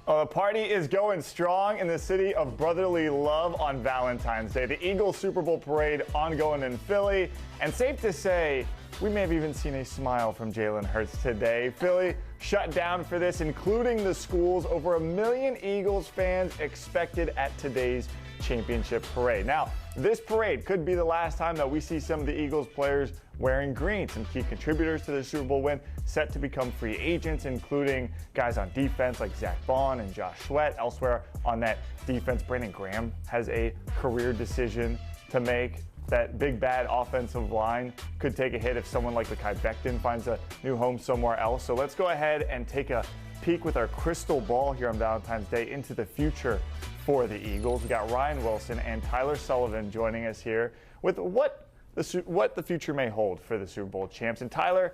Oh, the party is going strong in the city of brotherly love on Valentine's Day. The Eagles Super Bowl parade ongoing in Philly. And safe to say, we may have even seen a smile from Jalen Hurts today. Philly shut down for this, including the schools. Over 1 million Eagles fans expected at today's championship parade. Now, this parade could be the last time that we see some of the Eagles players wearing green. Some key contributors to the Super Bowl win set to become free agents, including guys on defense like Zach Bond and Josh Sweat. Elsewhere on that defense, Brandon Graham has a career decision to make. That big bad offensive line could take a hit if someone like Mekhi Becton finds a new home somewhere else. So let's go ahead and take a peek with our crystal ball here on Valentine's Day into the future for the Eagles. We got Ryan Wilson and Tyler Sullivan joining us here with what the future may hold for the Super Bowl champs. And Tyler,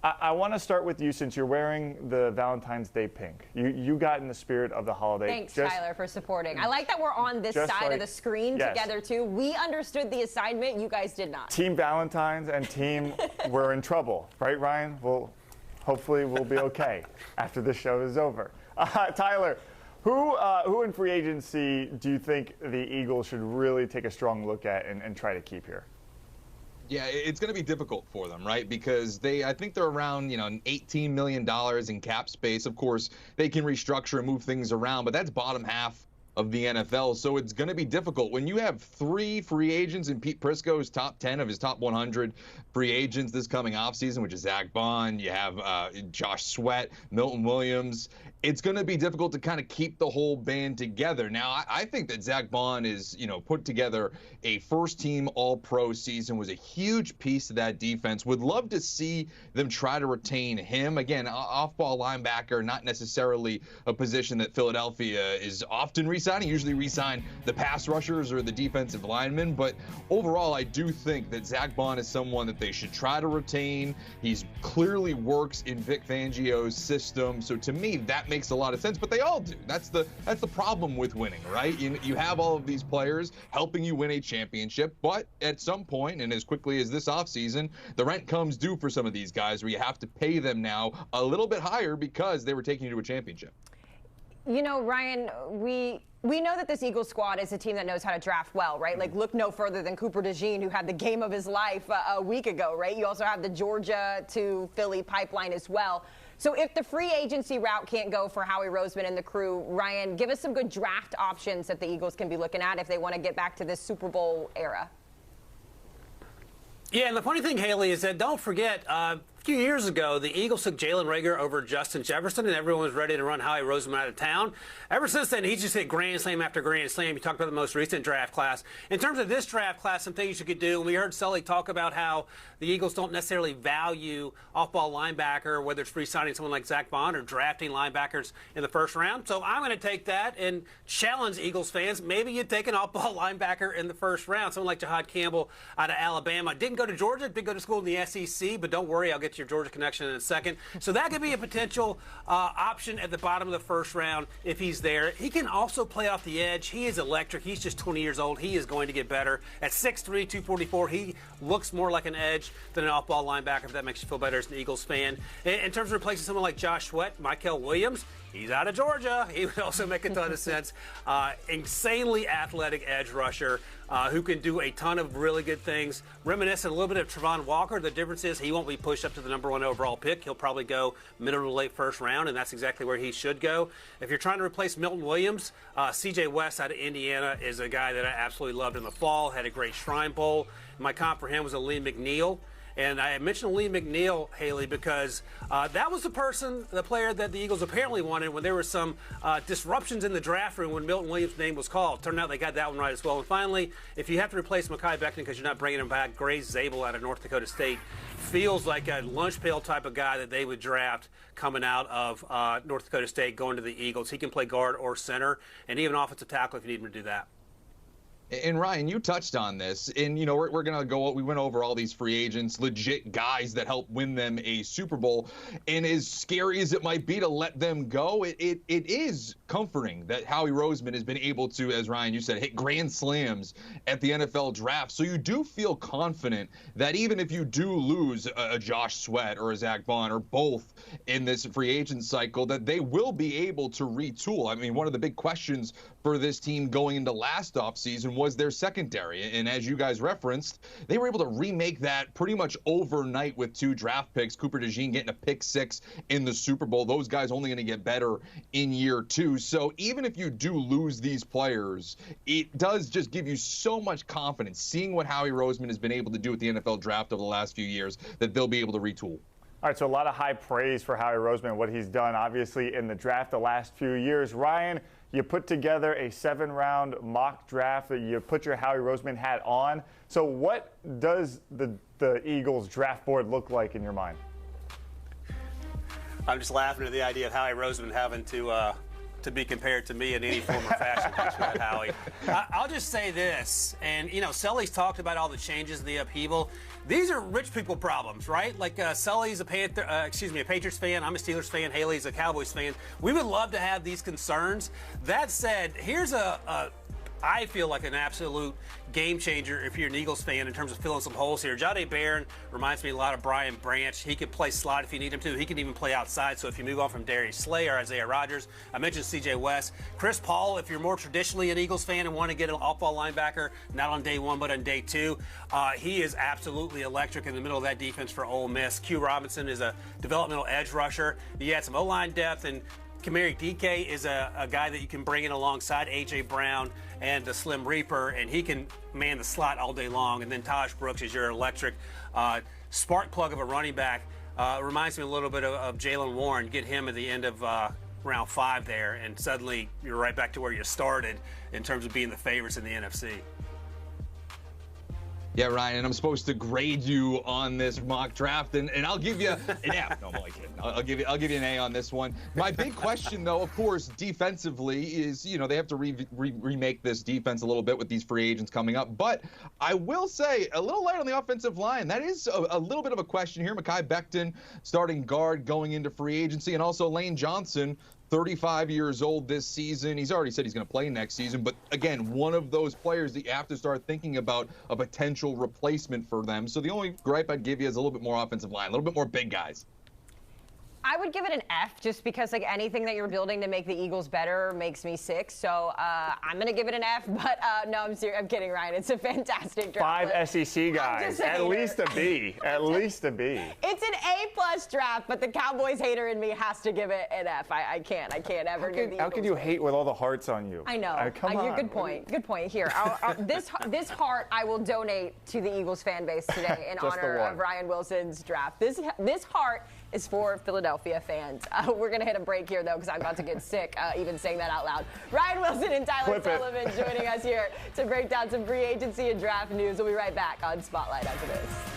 I want to start with you since you're wearing the Valentine's Day pink. You got in the spirit of the holiday. Thanks, Tyler, for supporting. I like that we're on this side of the screen together, too. We understood the assignment. You guys did not. Team Valentine's and team we're in trouble. Right, Ryan? Hopefully we'll be okay after the show is over. Tyler, who in free agency do you think the Eagles should really take a strong look at and try to keep here? Yeah, it's going to be difficult for them, right? Because I think they're around, $18 million in cap space. Of course, they can restructure and move things around, but that's bottom half of the NFL. So it's going to be difficult. When you have 3 free agents in Pete Prisco's top 10 of his top 100 free agents this coming offseason, which is Zach Bond, you have Josh Sweat, Milton Williams, it's going to be difficult to kind of keep the whole band together. Now, I think that Zach Bond is, put together a first-team All-Pro season, was a huge piece of that defense. Would love to see them try to retain him. Again, off-ball linebacker, not necessarily a position that Philadelphia is often re-signing. Usually re-sign the pass rushers or the defensive linemen. But overall, I do think that Zach Bond is someone that they should try to retain. He's clearly works in Vic Fangio's system. So to me, that makes a lot of sense, but they all do. That's the problem with winning, right? You have all of these players helping you win a championship, but at some point, and as quickly as this offseason, the rent comes due for some of these guys where you have to pay them now a little bit higher because they were taking you to a championship. Ryan, we know that this Eagles squad is a team that knows how to draft well, right? Like, look no further than Cooper DeJean, who had the game of his life a week ago, right? You also have the Georgia to Philly pipeline as well. So if the free agency route can't go for Howie Roseman and the crew, Ryan, give us some good draft options that the Eagles can be looking at if they want to get back to this Super Bowl era. Yeah, and the funny thing, Haley, is that don't forget, a few years ago, the Eagles took Jalen Reagor over Justin Jefferson, and everyone was ready to run Howie Roseman out of town. Ever since then, he's just hit grand slam after grand slam. You talked about the most recent draft class. In terms of this draft class, some things you could do, and we heard Sully talk about how the Eagles don't necessarily value off-ball linebacker, whether it's re-signing someone like Zach Bond or drafting linebackers in the first round. So I'm going to take that and challenge Eagles fans. Maybe you'd take an off-ball linebacker in the first round, someone like Jahad Campbell out of Alabama. Didn't go to Georgia, did go to school in the SEC, but don't worry, I'll get your Georgia connection in a second. So that could be a potential option at the bottom of the first round if he's there. He can also play off the edge. He is electric. He's just 20 years old. He is going to get better. At 6'3", 244, he looks more like an edge than an off-ball linebacker, if that makes you feel better as an Eagles fan. In terms of replacing someone like Josh Sweat, Michael Williams, he's out of Georgia. He would also make a ton of sense. Insanely athletic edge rusher who can do a ton of really good things. Reminiscent a little bit of Travon Walker. The difference is he won't be pushed up to the #1 overall pick. He'll probably go middle to late first round, and that's exactly where he should go. If you're trying to replace Milton Williams, C.J. West out of Indiana is a guy that I absolutely loved in the fall, had a great Shrine Bowl. My comp for him was Lee McNeil. And I mentioned Lee McNeil, Haley, because that was the player that the Eagles apparently wanted when there were some disruptions in the draft room when Milton Williams' name was called. Turned out they got that one right as well. And finally, if you have to replace Mekhi Becton because you're not bringing him back, Grace Zabel out of North Dakota State feels like a lunch pail type of guy that they would draft coming out of North Dakota State going to the Eagles. He can play guard or center, and even offensive tackle if you need him to do that. And Ryan, you touched on this, and we're gonna go. We went over all these free agents, legit guys that helped win them a Super Bowl. And as scary as it might be to let them go, it is comforting that Howie Roseman has been able to, as Ryan, you said, hit grand slams at the NFL draft. So you do feel confident that even if you do lose a Josh Sweat or a Zach Vaughn or both in this free agent cycle, that they will be able to retool. I mean, one of the big questions for this team going into last offseason was their secondary. And as you guys referenced, they were able to remake that pretty much overnight with 2 draft picks. Cooper DeJean getting a pick 6 in the Super Bowl. Those guys only going to get better in year 2. So even if you do lose these players, it does just give you so much confidence seeing what Howie Roseman has been able to do with the NFL draft over the last few years that they'll be able to retool. All right, so a lot of high praise for Howie Roseman, what he's done, obviously, in the draft the last few years. Ryan, you put together a 7-round mock draft that you put your Howie Roseman hat on. So what does the Eagles draft board look like in your mind? I'm just laughing at the idea of Howie Roseman having to be compared to me in any form or fashion. Thanks for that, Howie. I'll just say this, and Sully's talked about all the changes in the upheaval. These are rich people problems, right? Like Sully's a Patriots fan. I'm a Steelers fan. Haley's a Cowboys fan. We would love to have these concerns. That said, here's I feel like an absolute game changer if you're an Eagles fan in terms of filling some holes here. Jahdae Barron reminds me a lot of Brian Branch. He can play slot if you need him to. He can even play outside. So if you move on from Darius Slay or Isaiah Rodgers, I mentioned C.J. West. Chris Paul, if you're more traditionally an Eagles fan and want to get an off-ball linebacker, not on day 1 but on day 2, he is absolutely electric in the middle of that defense for Ole Miss. Q Robinson is a developmental edge rusher. You add some O-line depth, and Kamari DK is a guy that you can bring in alongside A.J. Brown and the Slim Reaper, and he can man the slot all day long. And then Taj Brooks is your electric spark plug of a running back. Reminds me a little bit of Jalen Warren. Get him at the end of round 5 there, and suddenly you're right back to where you started in terms of being the favorites in the NFC. Yeah, Ryan, and I'm supposed to grade you on this mock draft, and I'll give you an F. No, I'm only kidding. I'll give you an A on this one. My big question, though, of course, defensively is, they have to remake this defense a little bit with these free agents coming up. But I will say, a little light on the offensive line. That is a little bit of a question here. Mekhi Becton, starting guard, going into free agency, and also Lane Johnson, 35 years old this season. He's already said he's going to play next season. But, again, one of those players that you have to start thinking about a potential replacement for them. So the only gripe I'd give you is a little bit more offensive line, a little bit more big guys. I would give it an F just because anything that you're building to make the Eagles better makes me sick. So I'm going to give it an F. But no, I'm serious. I'm kidding, Ryan. It's a fantastic draft. 5 SEC guys. At least a B. At least a B. It's an A+ draft, but the Cowboys hater in me has to give it an F. I can't ever give the Eagles. How could you hate with all the hearts on you? I know. Come on. Good point. Good point. Here, this heart I will donate to the Eagles fan base today in honor of Ryan Wilson's draft. This heart is for Philadelphia fans. We're going to hit a break here, though, because I'm about to get sick even saying that out loud. Ryan Wilson and Tyler Sullivan joining us here to break down some free agency and draft news. We'll be right back on Spotlight after this.